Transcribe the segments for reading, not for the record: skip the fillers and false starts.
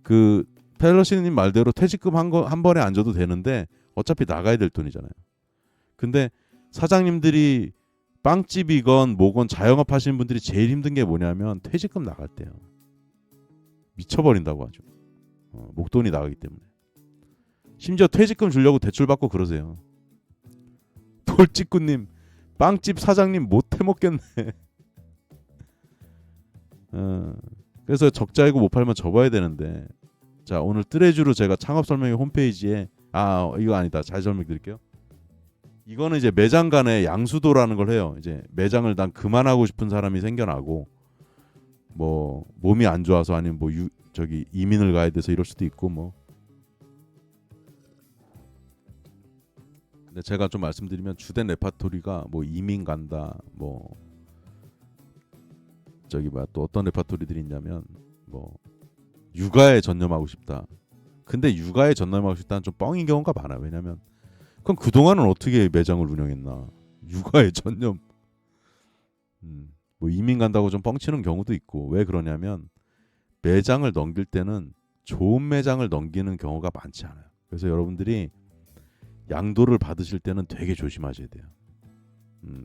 그 펠러시님 말대로 퇴직금 한 번에 안 줘도 되는데 어차피 나가야 될 돈이잖아요. 근데 사장님들이 빵집이건 뭐건 자영업 하시는 분들이 제일 힘든 게 뭐냐면 퇴직금 나갈 때요. 미쳐버린다고 하죠. 목돈이 나가기 때문에. 심지어 퇴직금 주려고 대출받고 그러세요. 돌직구님, 빵집 사장님 못 해먹겠네. 그래서 적자이고 못 팔면 접어야 되는데, 자, 오늘 뜨레주로 제가 창업 설명회 홈페이지에 이거 아니다. 잘 설명드릴게요. 이거는 이제 매장 간의 양수도라는 걸 해요. 이제 매장을 난 그만하고 싶은 사람이 생겨나고, 뭐 몸이 안 좋아서 아니면 뭐 이민을 가야 돼서 이럴 수도 있고 뭐. 근데 제가 좀 말씀드리면 주된 레파토리가 뭐 이민 간다, 뭐 또 어떤 레파토리들이 있냐면 뭐 육아에 전념하고 싶다. 근데 육아에 전념하고 싶다는 좀 뻥인 경우가 많아요. 왜냐면 그럼 그동안은 어떻게 매장을 운영했나. 육아에 전념. 뭐 이민 간다고 좀 뻥치는 경우도 있고. 왜 그러냐면 매장을 넘길 때는 좋은 매장을 넘기는 경우가 많지 않아요. 그래서 여러분들이 양도를 받으실 때는 되게 조심하셔야 돼요.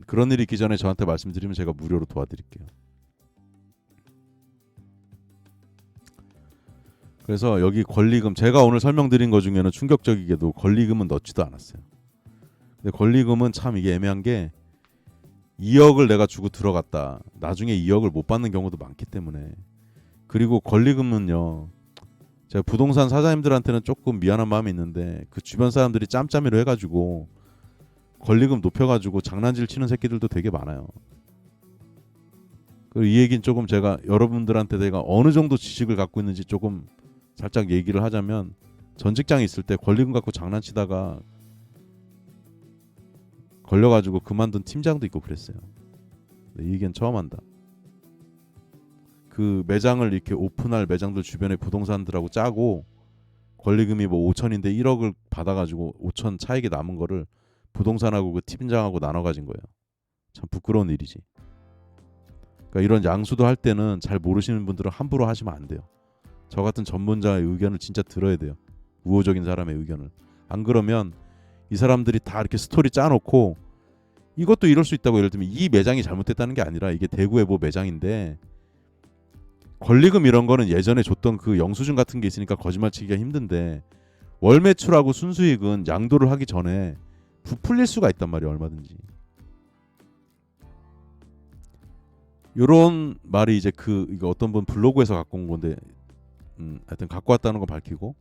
그런 일이 있기 전에 저한테 말씀드리면 제가 무료로 도와드릴게요. 그래서 여기 권리금, 제가 오늘 설명드린 것 중에는 충격적이게도 권리금은 넣지도 않았어요. 근데 권리금은 참 이게 애매한 게 2억을 내가 주고 들어갔다. 나중에 2억을 못 받는 경우도 많기 때문에. 그리고 권리금은요, 제가 부동산 사장님들한테는 조금 미안한 마음이 있는데 그 주변 사람들이 짬짬이로 해가지고 권리금 높여가지고 장난질 치는 새끼들도 되게 많아요. 이 얘기는 조금 제가 여러분들한테 내가 어느 정도 지식을 갖고 있는지 조금 살짝 얘기를 하자면, 전 직장에 있을 때 권리금 갖고 장난치다가 걸려가지고 그만둔 팀장도 있고 그랬어요. 이 얘기는 처음 한다. 그 매장을 이렇게 오픈할 매장들 주변에 부동산들하고 짜고 권리금이 뭐 5천인데 1억을 받아가지고 5천 차익이 남은 거를 부동산하고 그 팀장하고 나눠 가진 거예요. 참 부끄러운 일이지. 그러니까 이런 양수도 할 때는 잘 모르시는 분들은 함부로 하시면 안 돼요. 저 같은 전문자의 의견을 진짜 들어야 돼요. 우호적인 사람의 의견을. 안 그러면 이 사람들이 다 이렇게 스토리 짜놓고, 이것도 이럴 수 있다고, 예를 들면 이 매장이 잘못됐다는 게 아니라 이게 대구의 뭐 매장인데 권리금 이런 거는 예전에 줬던 그 영수증 같은 게 있으니까 거짓말치기가 힘든데, 월 매출하고 순수익은 양도를 하기 전에 부풀릴 수가 있단 말이에요. 얼마든지. 요런 말이 이제 이거 어떤 분 블로그에서 갖고 온 건데, 하여튼 갖고 왔다는 거 밝히고,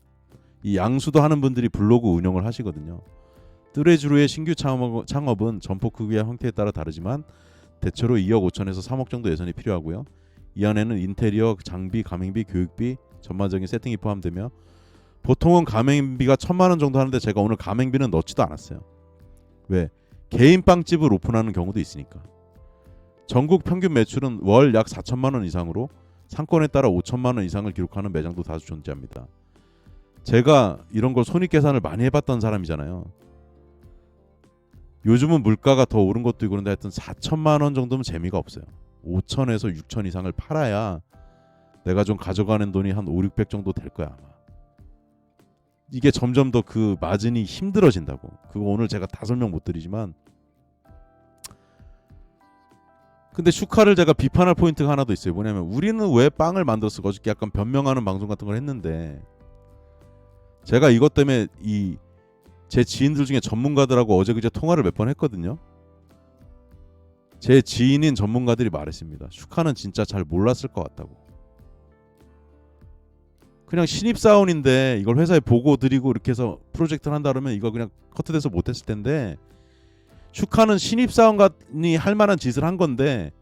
이 양수도 하는 분들이 블로그 운영을 하시거든요. 뜨레주로의 신규 창업은 점포 크기와 형태에 따라 다르지만 대체로 2억 5천에서 3억 정도 예산이 필요하고요. 이 안에는 인테리어, 장비, 가맹비, 교육비, 전반적인 세팅이 포함되며 보통은 가맹비가 1,000만 원 정도 하는데 제가 오늘 가맹비는 넣지도 않았어요. 왜? 개인 빵집을 오픈하는 경우도 있으니까. 전국 평균 매출은 월 약 4천만 원 이상으로 상권에 따라 5천만 원 이상을 기록하는 매장도 다수 존재합니다. 제가 이런 걸 손익계산을 많이 해봤던 사람이잖아요. 요즘은 물가가 더 오른 것도 있고 그런데 하여튼 4천만 원 정도면 재미가 없어요. 5천에서 6천 이상을 팔아야 내가 좀 가져가는 돈이 한 5, 600 정도 될 거야 아마. 이게 점점 더 그 마진이 힘들어진다고. 그거 오늘 제가 다 설명 못 드리지만, 근데 슈카를 제가 비판할 포인트가 하나도 있어요. 뭐냐면 우리는 왜 빵을 만들었을까? 어저께 약간 변명하는 방송 같은 걸 했는데, 제가 이것 때문에 제 지인들 중에 전문가들하고 어제 그제 통화를 몇 번 했거든요. 제 지인인 전문가들이 말했습니다. 슈카는 진짜 잘 몰랐을 것 같다고. 그냥 신입사원인데 이걸 회사에 보고 드리고 이렇게 해서 프로젝트를 한다 그러면 이거 그냥 커트돼서 못했을 텐데, 슈카는 신입사원이 할 만한 짓을 한 건데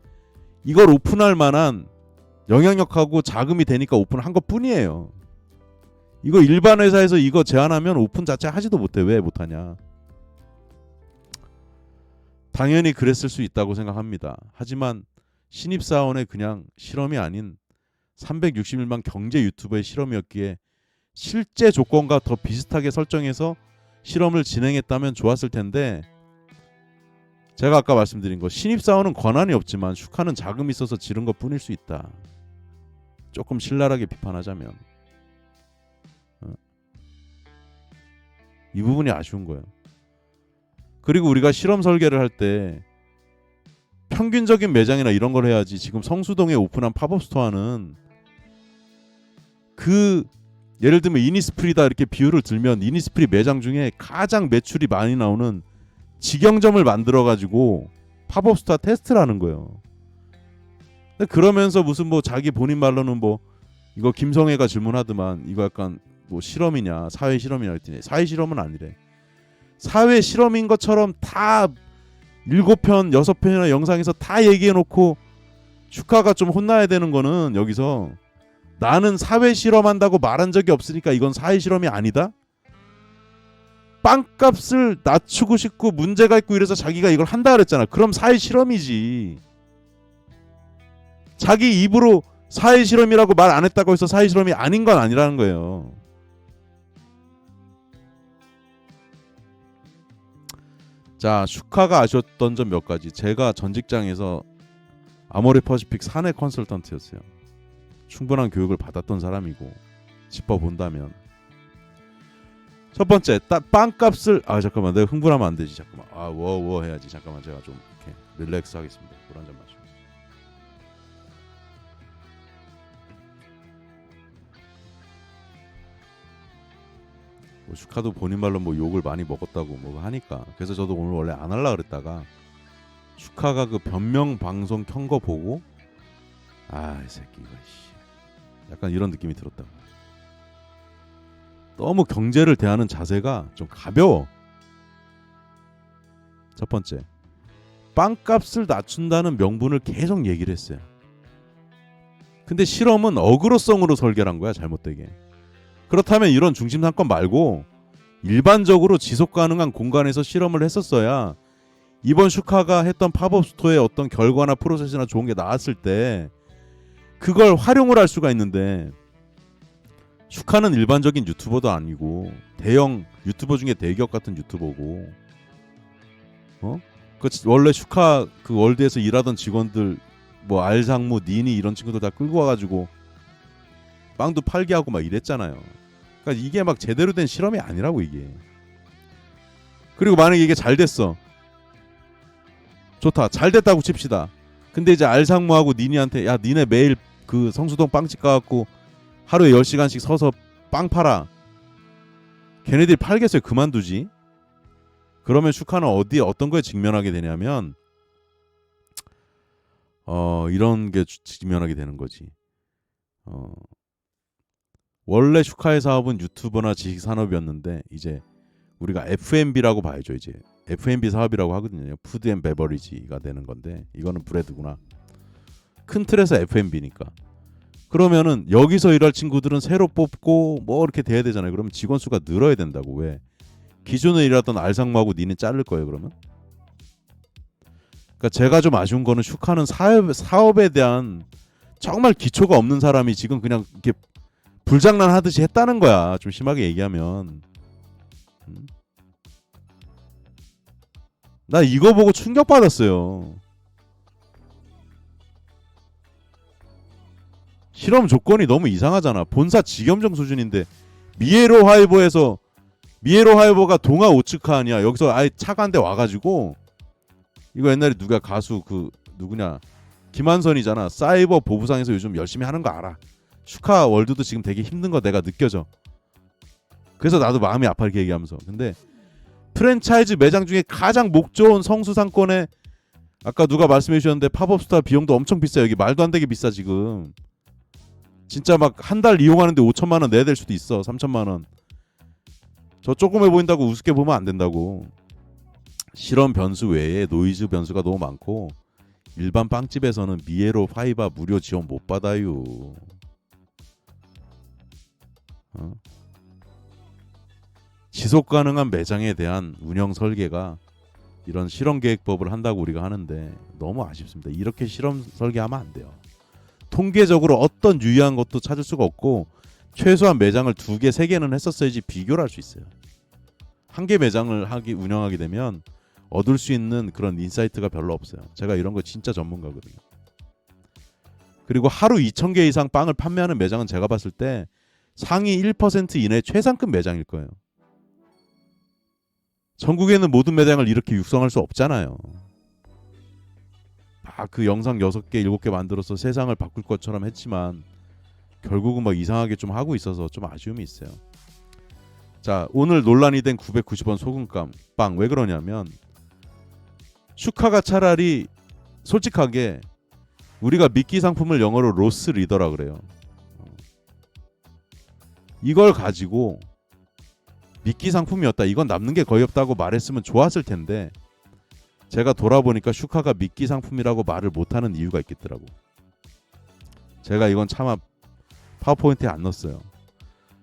이걸 오픈할 만한 영향력하고 자금이 되니까 오픈한 것 뿐이에요. 이거 일반 회사에서 이거 제안하면 오픈 자체 하지도 못해. 왜 못하냐. 당연히 그랬을 수 있다고 생각합니다. 하지만 신입사원의 그냥 실험이 아닌 361만 경제 유튜버의 실험이었기에 실제 조건과 더 비슷하게 설정해서 실험을 진행했다면 좋았을 텐데, 제가 아까 말씀드린 거, 신입사원은 권한이 없지만 슈카는 자금이 있어서 지른 것 뿐일 수 있다. 조금 신랄하게 비판하자면. 어? 이 부분이 아쉬운 거예요. 그리고 우리가 실험 설계를 할 때 평균적인 매장이나 이런 걸 해야지. 지금 성수동에 오픈한 팝업 스토어는 그 예를 들면 이니스프리다 이렇게 비유를 들면 이니스프리 매장 중에 가장 매출이 많이 나오는 직영점을 만들어 가지고 팝업 스토어 테스트를 하는 거예요. 근데 그러면서 무슨 뭐 자기 본인 말로는 뭐 이거 김성애가 질문하더만 이거 약간 뭐 실험이냐 사회 실험이냐 했더니 사회 실험은 아니래. 사회 실험인 것처럼 다 7편 6편이나 영상에서 다 얘기해놓고 슈카가 좀 혼나야 되는 거는 여기서 나는 사회 실험한다고 말한 적이 없으니까 이건 사회 실험이 아니다. 빵값을 낮추고 싶고 문제가 있고 이래서 자기가 이걸 한다 그랬잖아. 그럼 사회 실험이지. 자기 입으로 사회 실험이라고 말 안 했다고 해서 사회 실험이 아닌 건 아니라는 거예요. 자, 슈카가 아쉬웠던 점 몇 가지. 제가 전 직장에서 아모레 퍼시픽 사내 컨설턴트였어요. 충분한 교육을 받았던 사람이고 짚어본다면 첫 번째 빵값을 잠깐만 내가 흥분하면 안 되지. 잠깐만 워워 해야지. 잠깐만 제가 좀 이렇게 릴렉스 하겠습니다. 물 한잔 마시고. 뭐 슈카도 본인 말로 뭐 욕을 많이 먹었다고 뭐 하니까 그래서 저도 오늘 원래 안 하려고 그랬다가 슈카가 그 변명 방송 켠 거 보고 이 새끼 이거 약간 이런 느낌이 들었다. 너무 경제를 대하는 자세가 좀 가벼워. 첫 번째, 빵값을 낮춘다는 명분을 계속 얘기를 했어요. 근데 실험은 어그로성으로 설계한 거야, 잘못되게. 그렇다면 이런 중심 상권 말고 일반적으로 지속 가능한 공간에서 실험을 했었어야 이번 슈카가 했던 팝업 스토어의 어떤 결과나 프로세스나 좋은 게 나왔을 때 그걸 활용을 할 수가 있는데 슈카는 일반적인 유튜버도 아니고 대형 유튜버 중에 대기업 같은 유튜버고 원래 슈카 그 월드에서 일하던 직원들 뭐 알상무, 니니 이런 친구들 다 끌고 와가지고 빵도 팔게 하고 막 이랬잖아요. 그러니까 이게 막 제대로 된 실험이 아니라고 이게. 그리고 만약에 이게 잘 됐어. 좋다. 잘 됐다고 칩시다. 근데 이제 알상무하고 니니한테 야 니네 매일 그 성수동 빵집 가갖고 하루에 10시간씩 서서 빵 팔아. 걔네들이 팔겠어요? 그만두지. 그러면 슈카는 어떤 거에 직면하게 되냐면 이런 게 직면하게 되는 거지. 원래 슈카의 사업은 유튜버나 지식산업이었는데 이제 우리가 F&B라고 봐야죠. 이제 F&B 사업이라고 하거든요. 푸드 앤 베버리지가 되는 건데 이거는 브레드구나. 큰 틀에서 F&B니까. 그러면은 여기서 일할 친구들은 새로 뽑고 뭐 이렇게 돼야 되잖아요. 그러면 직원 수가 늘어야 된다고. 왜? 기존에 일하던 알상무하고 니는 자를 거예요. 그러면. 그러니까 제가 좀 아쉬운 거는 슈카는 사업에 대한 정말 기초가 없는 사람이 지금 그냥 이렇게 불장난 하듯이 했다는 거야. 좀 심하게 얘기하면. 나 이거 보고 충격받았어요. 실험 조건이 너무 이상하잖아. 본사 직영점 수준인데 미에로 하이버가 동아 오츠카 아니야. 여기서 아예 차가 한 대 와가지고 이거 옛날에 누가 가수 그 누구냐 김한선이잖아. 사이버 보부상에서 요즘 열심히 하는 거 알아. 슈카 월드도 지금 되게 힘든 거 내가 느껴져. 그래서 나도 마음이 아파 이렇게 얘기하면서. 근데 프랜차이즈 매장 중에 가장 목 좋은 성수 상권에 아까 누가 말씀해 주셨는데 팝업스타 비용도 엄청 비싸요. 여기 말도 안 되게 비싸 지금. 진짜 막 한 달 이용하는데 5천만 원 내야 될 수도 있어. 3천만 원. 저 조그매 보인다고 우습게 보면 안 된다고. 실험 변수 외에 노이즈 변수가 너무 많고 일반 빵집에서는 미에로 파이바 무료 지원 못 받아요. 지속 가능한 매장에 대한 운영 설계가 이런 실험 계획법을 한다고 우리가 하는데 너무 아쉽습니다. 이렇게 실험 설계하면 안 돼요. 통계적으로 어떤 유의한 것도 찾을 수가 없고 최소한 매장을 2개, 3개는 했었어야지 비교를 할 수 있어요. 한 개 매장을 운영하게 되면 얻을 수 있는 그런 인사이트가 별로 없어요. 제가 이런 거 진짜 전문가거든요. 그리고 하루 2,000개 이상 빵을 판매하는 매장은 제가 봤을 때 상위 1% 이내 최상급 매장일 거예요. 전국에는 모든 매장을 이렇게 육성할 수 없잖아요. 그 영상 6개, 7개 만들어서 세상을 바꿀 것처럼 했지만 결국은 막 이상하게 좀 하고 있어서 좀 아쉬움이 있어요. 자, 오늘 논란이 된 990원 소금빵 왜 그러냐면 슈카가 차라리 솔직하게 우리가 미끼 상품을 영어로 로스 리더라 그래요. 이걸 가지고 미끼 상품이었다, 이건 남는 게 거의 없다고 말했으면 좋았을 텐데 제가 돌아보니까 슈카가 미끼 상품이라고 말을 못하는 이유가 있겠더라고. 제가 이건 차마 파워포인트에 안 넣었어요.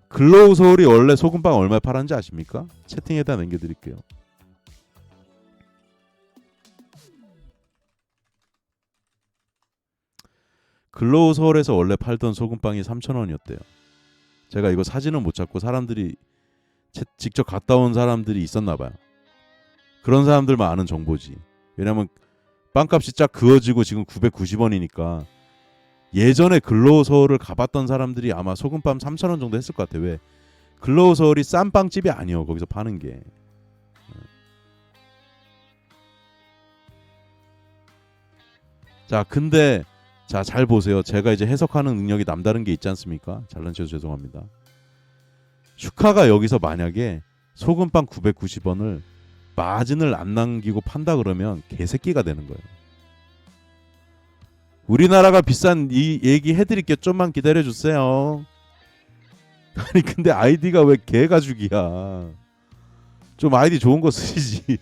글로우 서울이 원래 소금빵 얼마에 팔았는지 아십니까? 채팅에다 남겨드릴게요. 글로우 서울에서 원래 팔던 소금빵이 3,000원이었대요. 제가 이거 사진은 못 찾고 사람들이 직접 갔다 온 사람들이 있었나 봐요. 그런 사람들만 아는 정보지. 왜냐면 빵값이 쫙 그어지고 지금 990원이니까 예전에 글로우 서울을 가봤던 사람들이 아마 소금빵 3,000원 정도 했을 것 같아. 왜? 글로우 서울이 싼 빵집이 아니요, 거기서 파는 게. 자, 근데 자, 잘 보세요. 제가 이제 해석하는 능력이 남다른 게 있지 않습니까? 잘난 체해서 죄송합니다. 슈카가 여기서 만약에 소금빵 990원을 마진을 안 남기고 판다 그러면 개새끼가 되는 거예요. 우리나라가 비싼 이 얘기 해드릴게요. 좀만 기다려주세요. 아니 근데 아이디가 왜 개가죽이야. 좀 아이디 좋은 거 쓰시지.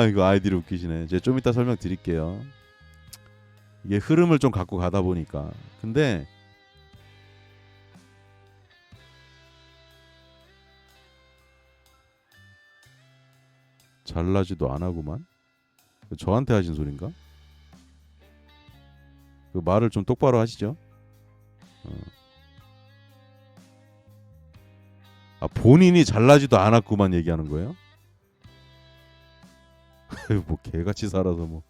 이거 아이디를 웃기시네. 제가 좀 이따 설명드릴게요. 이게 흐름을 좀 갖고 가다 보니까. 근데 잘나지도 안 하구만. 저한테 하신 소린가? 그 말을 좀 똑바로 하시죠. 본인이 잘나지도 않았구만 얘기하는 거예요? 뭐 개같이 살아서 뭐.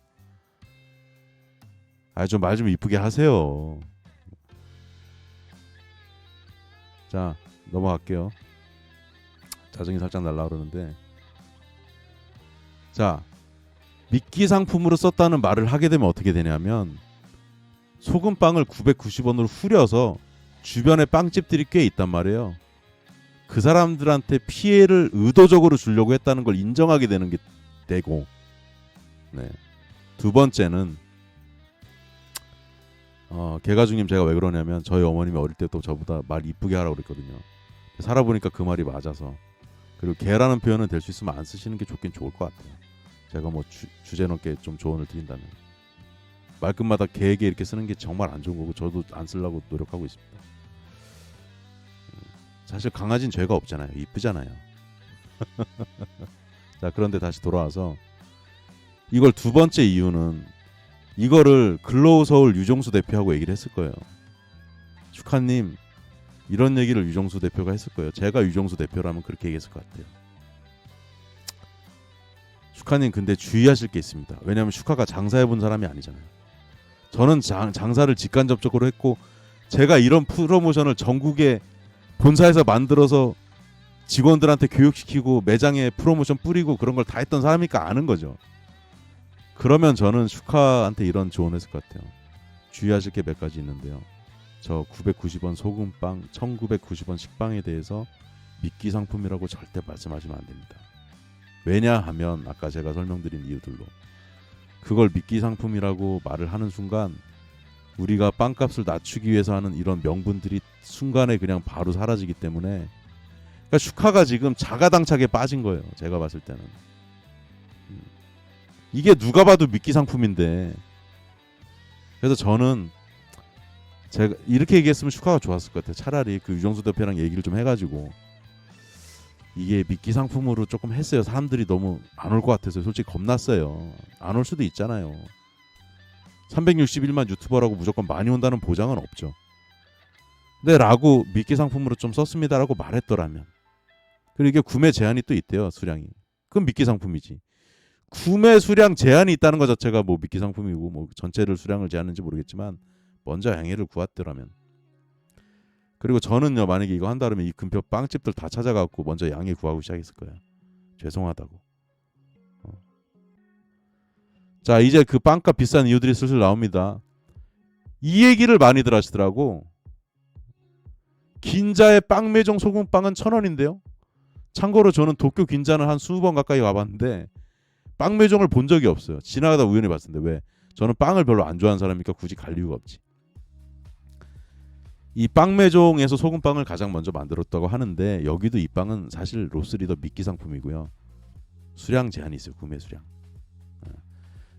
좀 말 좀 이쁘게 하세요. 자, 넘어갈게요. 짜증이 살짝 날라 그러는데. 자, 미끼 상품으로 썼다는 말을 하게 되면 어떻게 되냐면 소금빵을 990원으로 후려서 주변에 빵집들이 꽤 있단 말이에요. 그 사람들한테 피해를 의도적으로 주려고 했다는 걸 인정하게 되는 게 되고, 네. 두 번째는 개가중님, 제가 왜 그러냐면 저희 어머님이 어릴 때부터 저보다 말 이쁘게 하라고 그랬거든요. 살아보니까 그 말이 맞아서. 그리고 개라는 표현은 될 수 있으면 안 쓰시는 게 좋긴 좋을 것 같아요. 제가 뭐 주제 넘게 좀 조언을 드린다면 말끝마다 개에게 이렇게 쓰는 게 정말 안 좋은 거고 저도 안 쓰려고 노력하고 있습니다. 사실 강아지는 죄가 없잖아요. 이쁘잖아요. 자, 그런데 다시 돌아와서 이걸 두 번째 이유는 이거를 글로우 서울 유정수 대표하고 얘기를 했을 거예요. 슈카님, 이런 얘기를 유정수 대표가 했을 거예요. 제가 유정수 대표라면 그렇게 얘기했을 것 같아요. 슈카님, 근데 주의하실 게 있습니다. 왜냐하면 슈카가 장사해본 사람이 아니잖아요. 저는 장사를 직간접적으로 했고 제가 이런 프로모션을 전국에 본사에서 만들어서 직원들한테 교육시키고 매장에 프로모션 뿌리고 그런 걸 다 했던 사람이니까 아는 거죠. 그러면 저는 슈카한테 이런 조언했을 것 같아요. 주의하실 게 몇 가지 있는데요. 저 990원 소금빵, 1990원 식빵에 대해서 미끼 상품이라고 절대 말씀하시면 안 됩니다. 왜냐하면 아까 제가 설명드린 이유들로 그걸 미끼 상품이라고 말을 하는 순간 우리가 빵값을 낮추기 위해서 하는 이런 명분들이 순간에 그냥 바로 사라지기 때문에, 그러니까 슈카가 지금 자가당착에 빠진 거예요. 제가 봤을 때는. 이게 누가 봐도 미끼 상품인데. 그래서 저는 제가 이렇게 얘기했으면 슈카가 좋았을 것 같아요. 차라리 그 유정수 대표랑 얘기를 좀 해가지고 이게 미끼 상품으로 조금 했어요. 사람들이 너무 안 올 것 같아서 솔직히 겁났어요. 안 올 수도 있잖아요. 361만 유튜버라고 무조건 많이 온다는 보장은 없죠. 근데 라고 미끼 상품으로 좀 썼습니다라고 말했더라면, 그리고 이게 구매 제한이 또 있대요. 수량이. 그럼 미끼 상품이지. 구매 수량 제한이 있다는 것 자체가 뭐 미끼 상품이고 뭐 전체를 수량을 제한하는지 모르겠지만 먼저 양해를 구했더라면 그리고 저는요, 만약에 이거 한다 그러면 이 근처 빵집들 다 찾아가고 먼저 양해 구하고 시작했을 거예요. 죄송하다고. 자, 이제 그 빵값 비싼 이유들이 슬슬 나옵니다. 이 얘기를 많이들 하시더라고. 긴자의 빵매종 소금빵은 1,000원인데요. 참고로 저는 도쿄 긴자는 한 20번 가까이 가봤는데 빵매종을 본 적이 없어요. 지나가다 우연히 봤는데 왜? 저는 빵을 별로 안 좋아하는 사람이니까 굳이 갈 이유가 없지. 이 빵매종에서 소금빵을 가장 먼저 만들었다고 하는데 여기도 이 빵은 사실 로스리더 미끼 상품이고요. 수량 제한이 있어요. 구매 수량.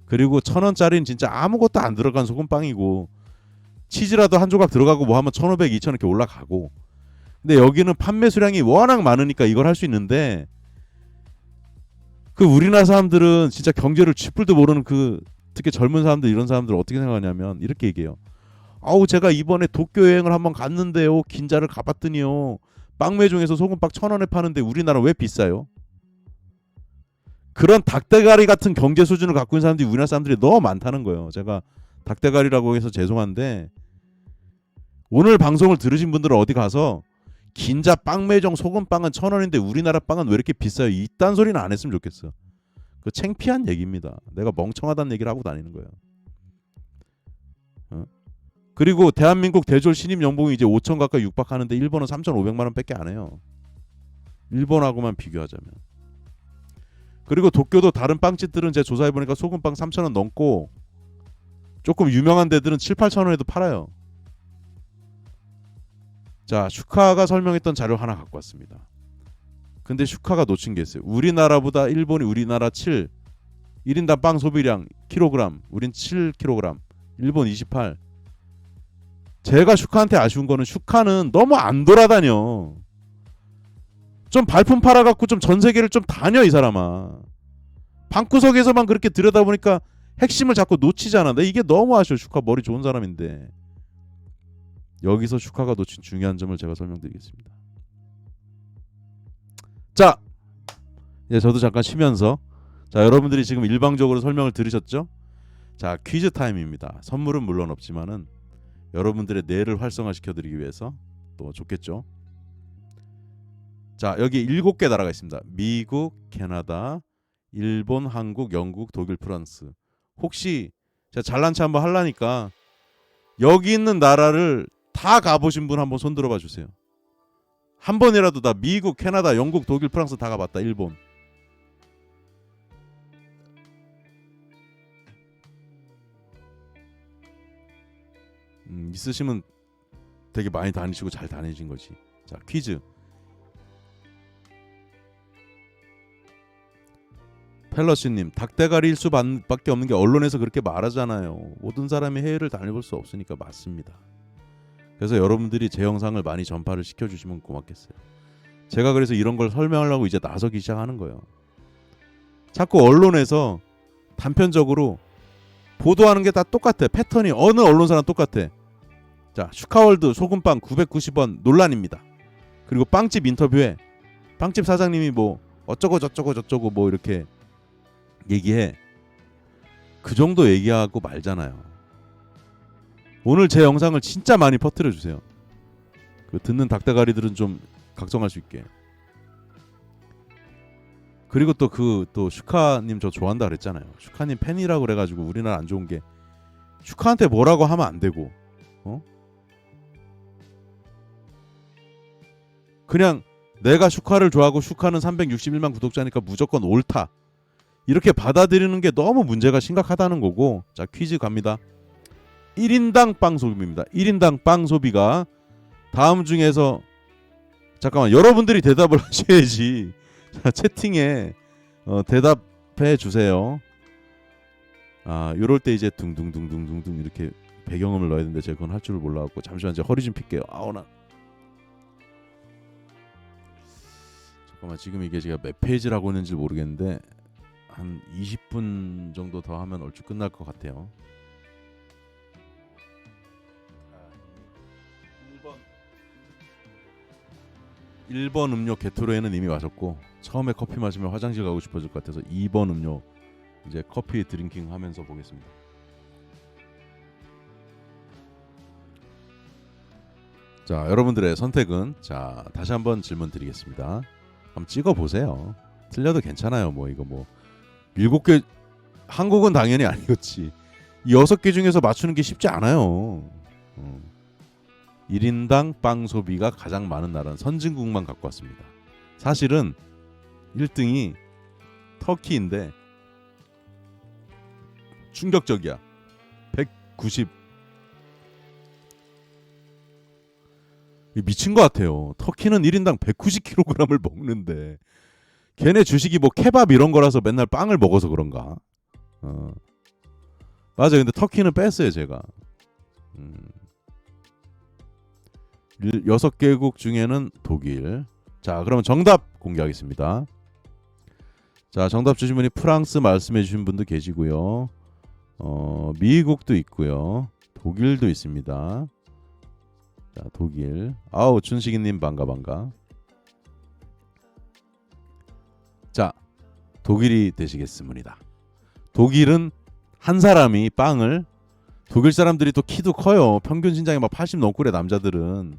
그리고 1,000원짜리는 진짜 아무것도 안 들어간 소금빵이고 치즈라도 한 조각 들어가고 뭐 하면 1,500, 2,000 이렇게 올라가고. 근데 여기는 판매 수량이 워낙 많으니까 이걸 할 수 있는데 그 우리나라 사람들은 진짜 경제를 쥐뿔도 모르는 그 특히 젊은 사람들 이런 사람들 어떻게 생각하냐면 이렇게 얘기해요. 아우 제가 이번에 도쿄 여행을 한번 갔는데요. 긴자를 가봤더니요. 빵매종에서 소금빵 1,000원에 파는데 우리나라 왜 비싸요? 그런 닭대가리 같은 경제 수준을 갖고 있는 사람들이 우리나라 사람들이 너무 많다는 거예요. 제가 닭대가리라고 해서 죄송한데 오늘 방송을 들으신 분들은 어디 가서 긴자 빵매종 소금빵은 1,000원인데 우리나라 빵은 왜 이렇게 비싸요? 이딴 소리는 안 했으면 좋겠어. 그 창피한 얘기입니다. 내가 멍청하다는 얘기를 하고 다니는 거예요. 그리고 대한민국 대졸 신입 연봉이 이제 5천 가까이 육박하는데 일본은 3,500만 원밖에 안 해요. 일본하고만 비교하자면. 그리고 도쿄도 다른 빵집들은 제가 조사해 보니까 소금빵 3,000원 넘고 조금 유명한 데들은 7, 8,000원에도 팔아요. 자, 슈카가 설명했던 자료 하나 갖고 왔습니다. 근데 슈카가 놓친 게 있어요. 우리나라보다 일본이 우리나라 7, 1인당 빵 소비량 킬로그램, 우린 7kg, 일본 28. 제가 슈카한테 아쉬운 거는 슈카는 너무 안 돌아다녀. 좀 발품 팔아갖고 좀 전 세계를 좀 다녀 이 사람아. 방구석에서만 그렇게 들여다보니까 핵심을 자꾸 놓치잖아. 근데 이게 너무 아쉬워. 슈카 머리 좋은 사람인데. 여기서 슈카가 놓친 중요한 점을 제가 설명드리겠습니다. 자, 이제 저도 잠깐 쉬면서 자 여러분들이 지금 일방적으로 설명을 들으셨죠? 자 퀴즈 타임입니다. 선물은 물론 없지만은 여러분들의 뇌를 활성화시켜드리기 위해서 또 좋겠죠. 자 여기 7개 나라가 있습니다. 미국, 캐나다, 일본, 한국, 영국, 독일, 프랑스. 혹시 제가 잘난 체 한번 하려니까 여기 있는 나라를 다 가보신 분 한번 손 들어봐 주세요. 한 번이라도 다 미국, 캐나다, 영국, 독일, 프랑스 다 가봤다. 일본. 있으시면 되게 많이 다니시고 잘 다니신 거지. 자 퀴즈. 펠러시님 닭대가리 일수밖에 없는 게 언론에서 그렇게 말하잖아요. 모든 사람이 해외를 다녀볼 수 없으니까 맞습니다. 그래서 여러분들이 제 영상을 많이 전파를 시켜주시면 고맙겠어요. 제가 그래서 이런 걸 설명하려고 이제 나서기 시작하는 거예요. 자꾸 언론에서 단편적으로 보도하는 게 다 똑같아. 패턴이 어느 언론사나 똑같아. 자 슈카월드 소금빵 990원 논란입니다. 그리고 빵집 인터뷰에 빵집 사장님이 뭐 어쩌고 저쩌고 저쩌고 뭐 이렇게 얘기해. 그 정도 얘기하고 말잖아요. 오늘 제 영상을 진짜 많이 퍼뜨려 주세요. 그 듣는 닭대가리들은 좀 각성할 수 있게. 그리고 또 슈카님 저 좋아한다 그랬잖아요. 슈카님 팬이라고 그래가지고 우리나라 안 좋은 게 슈카한테 뭐라고 하면 안 되고, 그냥 내가 슈카를 좋아하고 슈카는 361만 구독자니까 무조건 옳다. 이렇게 받아들이는 게 너무 문제가 심각하다는 거고. 자 퀴즈 갑니다. 1인당 빵 소비입니다. 1인당 빵 소비가 다음 중에서 잠깐만 여러분들이 대답을 하셔야지. 자, 채팅에 대답해 주세요. 아 요럴 때 이제 둥둥둥둥둥둥 이렇게 배경음을 넣어야 되는데 제가 그건 할 줄을 몰라갖고 잠시만 제가 허리 좀 필게요. 아우나 잠깐만 지금 이게 제가 몇 페이지라고 했는지 모르겠는데 한 20분 정도 더 하면 얼추 끝날 것 같아요. 1번 음료 게토레이는 이미 마셨고 처음에 커피 마시면 화장실 가고 싶어질 것 같아서 2번 음료 이제 커피 드링킹 하면서 보겠습니다. 자, 여러분들의 선택은 자, 다시 한번 질문 드리겠습니다. 한번 찍어 보세요. 틀려도 괜찮아요. 뭐 이거 뭐 7개 한국은 당연히 아니겠지. 이 6개 중에서 맞추는 게 쉽지 않아요. 1인당 빵 소비가 가장 많은 나라는 선진국만 갖고 왔습니다. 사실은 1등이 터키인데 충격적이야. 190. 미친 것 같아요. 터키는 1인당 190kg을 먹는데 걔네 주식이 뭐 케밥 이런 거라서 맨날 빵을 먹어서 그런가? 맞아. 근데 터키는 뺐어요 제가. 6개국 중에는 독일. 자, 그러면 정답 공개하겠습니다. 자, 정답 주신 분이 프랑스 말씀해 주신 분도 계시고요. 미국도 있고요. 독일도 있습니다. 자, 독일. 아우, 준식이님 반가. 자, 독일이 되시겠습니다. 독일은 한 사람이 빵을, 독일 사람들이 또 키도 커요. 평균 신장이 막 80 넘고 그래 남자들은.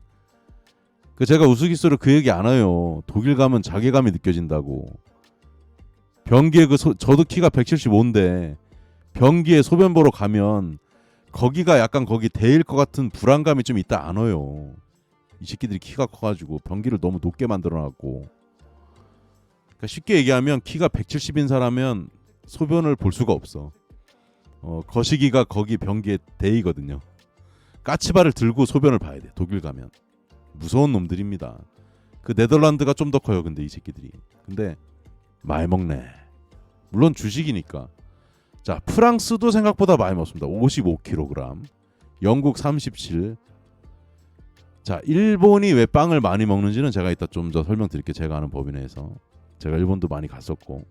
그 제가 우스갯소리로 그 얘기 안 해요. 독일 가면 자괴감이 느껴진다고. 변기에 저도 키가 175인데 변기에 소변 보러 가면 거기가 약간 거기 대일 것 같은 불안감이 좀 있다 안 와요. 이 새끼들이 키가 커가지고 변기를 너무 높게 만들어놨고. 그러니까 쉽게 얘기하면 키가 170인 사람은 소변을 볼 수가 없어. 거시기가 거기 변기에 대이거든요. 까치발을 들고 소변을 봐야 돼. 독일 가면. 무서운 놈들입니다. 그 네덜란드가 좀 더 커요. 근데 이 새끼들이. 근데 많이 먹네. 물론 주식이니까. 자, 프랑스도 생각보다 많이 먹습니다. 55kg. 영국 37. 자, 일본이 왜 빵을 많이 먹는지는 제가 이따 좀 더 설명드릴게요. 제가 아는 범위 내에서. 제가 일본도 많이 갔었고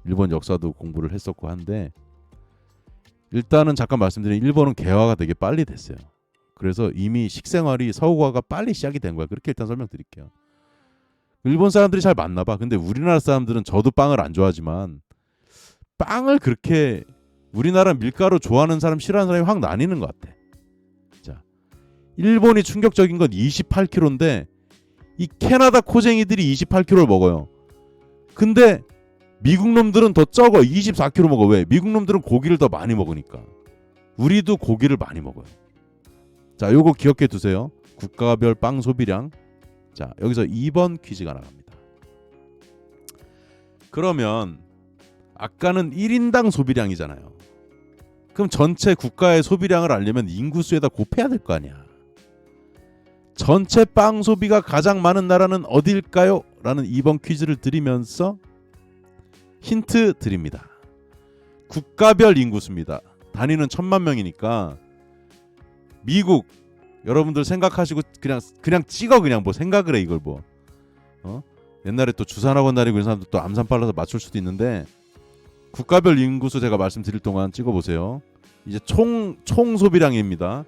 일본 역사도 공부를 했었고 한데, 일단은 잠깐 말씀드린 일본은 개화가 되게 빨리 됐어요. 그래서 이미 식생활이 서구화가 빨리 시작이 된 거야. 그렇게 일단 설명드릴게요. 일본 사람들이 잘 맞나 봐. 근데 우리나라 사람들은, 저도 빵을 안 좋아하지만 빵을 그렇게, 우리나라 밀가루 좋아하는 사람 싫어하는 사람이 확 나뉘는 것 같아. 자, 일본이 충격적인 건 28kg인데 이 캐나다 코쟁이들이 28kg를 먹어요. 근데 미국 놈들은 더 적어. 24kg 먹어. 왜? 미국 놈들은 고기를 더 많이 먹으니까. 우리도 고기를 많이 먹어요. 자, 요거 기억해 두세요. 국가별 빵 소비량. 자, 여기서 2번 퀴즈가 나갑니다. 그러면 아까는 1인당 소비량이잖아요. 그럼 전체 국가의 소비량을 알려면 인구수에다 곱해야 될 거 아니야. 전체 빵 소비가 가장 많은 나라는 어디일까요? 라는 2번 퀴즈를 드리면서 힌트 드립니다. 국가별 인구수입니다. 단위는 1000만 명이니까 미국, 여러분들 생각하시고 그냥 찍어. 그냥 뭐 생각을 해. 이걸 뭐 옛날에 또 주산학원 다니고 이런 사람들 또 암산 빨라서 맞출 수도 있는데, 국가별 인구수 제가 말씀드릴 동안 찍어보세요. 이제 총 소비량입니다.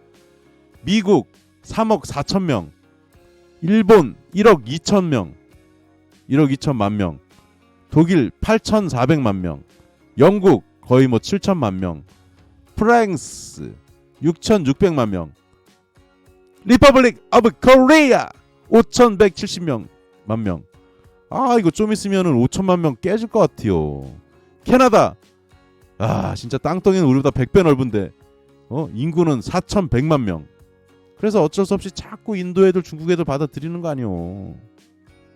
미국 3억 4천 명, 일본 1억 2천 명, 1억 2천만 명, 독일 8,400만 명, 영국 거의 뭐 7천만 명, 프랑스 6,600만 명, 리퍼블릭 오브 코리아 5,170만 명. 아, 이거 좀 있으면은 5천만 명 깨질 것 같아요. 캐나다, 아 진짜 땅덩이는 우리보다 100배 넓은데 인구는 4,100만 명. 그래서 어쩔 수 없이 자꾸 인도 애들, 중국 애들 받아들이는 거 아니요.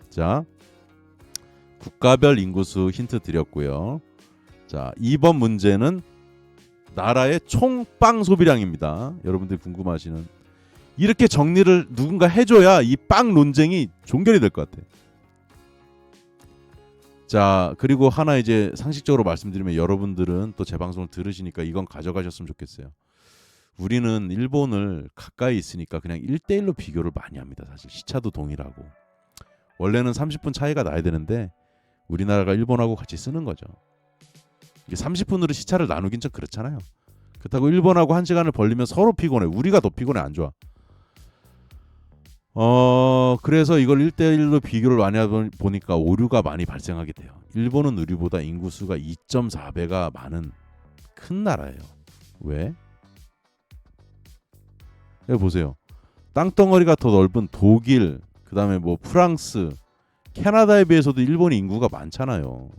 자, 국가별 인구수 힌트 드렸고요. 자, 2번 문제는 나라의 총 빵 소비량입니다. 여러분들이 궁금하시는, 이렇게 정리를 누군가 해줘야 이 빵 논쟁이 종결이 될 것 같아. 자, 그리고 하나 이제 상식적으로 말씀드리면, 여러분들은 또 제 방송을 들으시니까 이건 가져가셨으면 좋겠어요. 우리는 일본을 가까이 있으니까 그냥 1대1로 비교를 많이 합니다. 사실 시차도 동일하고. 원래는 30분 차이가 나야 되는데 우리나라가 일본하고 같이 쓰는 거죠. 이게 30분으로 시차를 나누긴 좀 그렇잖아요. 그렇다고 일본하고 1시간을 벌리면 서로 피곤해. 우리가 더 피곤해. 안 좋아. 그래서 이걸 1대1로 비교를 많이 하다 보니까 오류가 많이 발생하게 돼요. 일본은 우리보다 인구수가 2.4배가 많은 큰 나라예요. 왜? 여기 보세요. 땅덩어리가 더 넓은 독일, 그다음에 뭐 프랑스, 캐나다에 비해서도 일본이 인구가 많잖아요.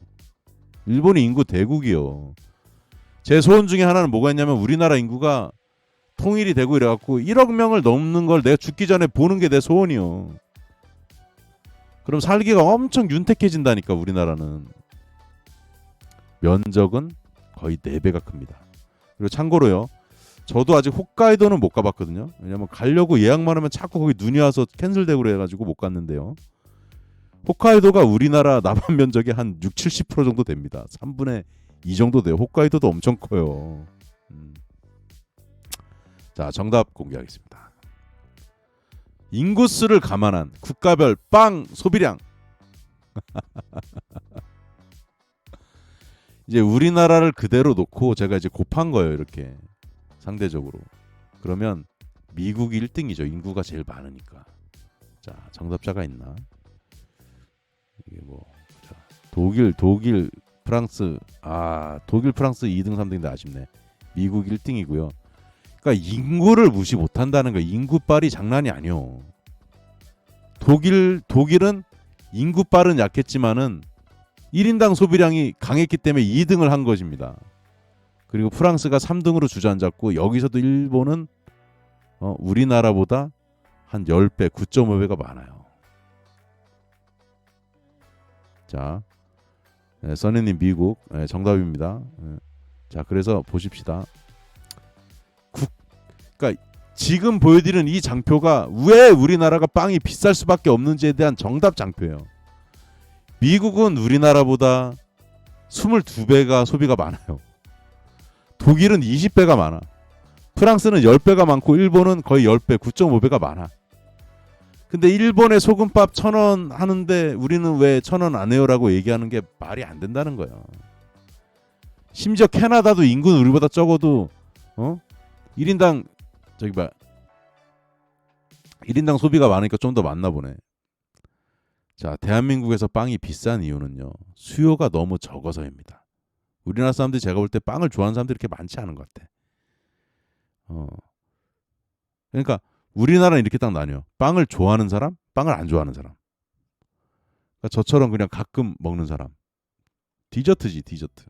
일본이 인구 대국이요. 제 소원 중에 하나는 뭐가 있냐면 우리나라 인구가 통일이 되고 이래갖고 1억 명을 넘는 걸 내가 죽기 전에 보는 게 내 소원이요. 그럼 살기가 엄청 윤택해진다니까. 우리나라는 면적은 거의 4배가 큽니다. 그리고 참고로요, 저도 아직 홋카이도는 못 가봤거든요. 왜냐면 가려고 예약만 하면 자꾸 거기 눈이 와서 캔슬되고 그래가지고 못 갔는데요. 홋카이도가 우리나라 남한 면적의 한 60-70% 정도 됩니다. 3분의 2 정도 돼요. 홋카이도도 엄청 커요. 자, 정답 공개하겠습니다. 인구수를 감안한 국가별 빵 소비량. 이제 우리나라를 그대로 놓고 제가 이제 곱한 거예요. 이렇게 상대적으로. 그러면 미국이 1등이죠. 인구가 제일 많으니까. 자, 정답자가 있나? 이게 뭐, 자, 독일, 프랑스. 독일, 프랑스 2등, 3등인데 아쉽네. 미국 1등이고요. 그러니까 인구를 무시 못한다는 거. 인구빨이 장난이 아니요. 독일은 인구빨은 약했지만은 1인당 소비량이 강했기 때문에 2등을 한 것입니다. 그리고 프랑스가 3등으로 주저앉았고, 여기서도 일본은 우리나라보다 한 10배, 9.5배가 많아요. 자, 써니님 미국 정답입니다. 자, 그래서 보십시다. 그러니까 지금 보여드리는 이 장표가 왜 우리나라가 빵이 비쌀 수밖에 없는지에 대한 정답 장표예요. 미국은 우리나라보다 22배가 소비가 많아요. 독일은 20배가 많아. 프랑스는 10배가 많고 일본은 거의 10배, 9.5배가 많아. 근데 일본의 소금밥 1,000원 하는데 우리는 왜 1,000원 안 해요라고 얘기하는 게 말이 안 된다는 거예요. 심지어 캐나다도 인구는 우리보다 적어도 1인당 1인당 소비가 많으니까 좀 더 많나 보네. 자, 대한민국에서 빵이 비싼 이유는요, 수요가 너무 적어서입니다. 우리나라 사람들이 제가 볼 때 빵을 좋아하는 사람들이 그렇게 많지 않은 것 같아. 그러니까 우리나라는 이렇게 딱 나뉘어. 빵을 좋아하는 사람, 빵을 안 좋아하는 사람. 그러니까 저처럼 그냥 가끔 먹는 사람. 디저트지, 디저트.